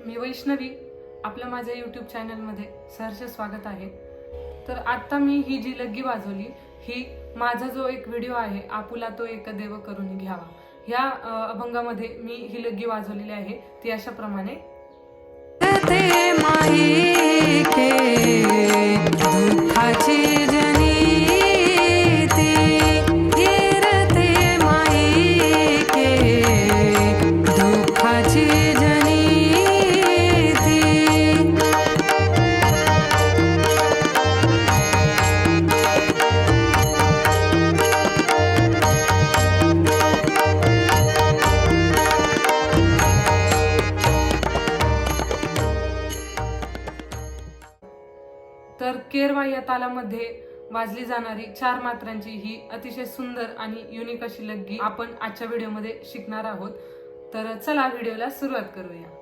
मी वैष्णवी, आपल्या माझ्या यूट्यूब चॅनलमध्ये सहर्ष स्वागत आहे। तर आता मी ही जी लग्गी वाजवली ही माझा जो एक व्हिडिओ आहे आपुला तो एक देव करून घ्यावा, ह्या अभंगामध्ये मी ही लग्गी वाजवलेली आहे। ती अशा प्रमाणे दुःखाची तर केरवा या तालामध्ये वाजली जाणारी 4 मात्रांची ही अतिशय सुंदर आणि युनिक अशी लग्गी आपण आजच्या व्हिडिओमध्ये शिकणार आहोत। तर चला व्हिडिओला सुरुवात करूया।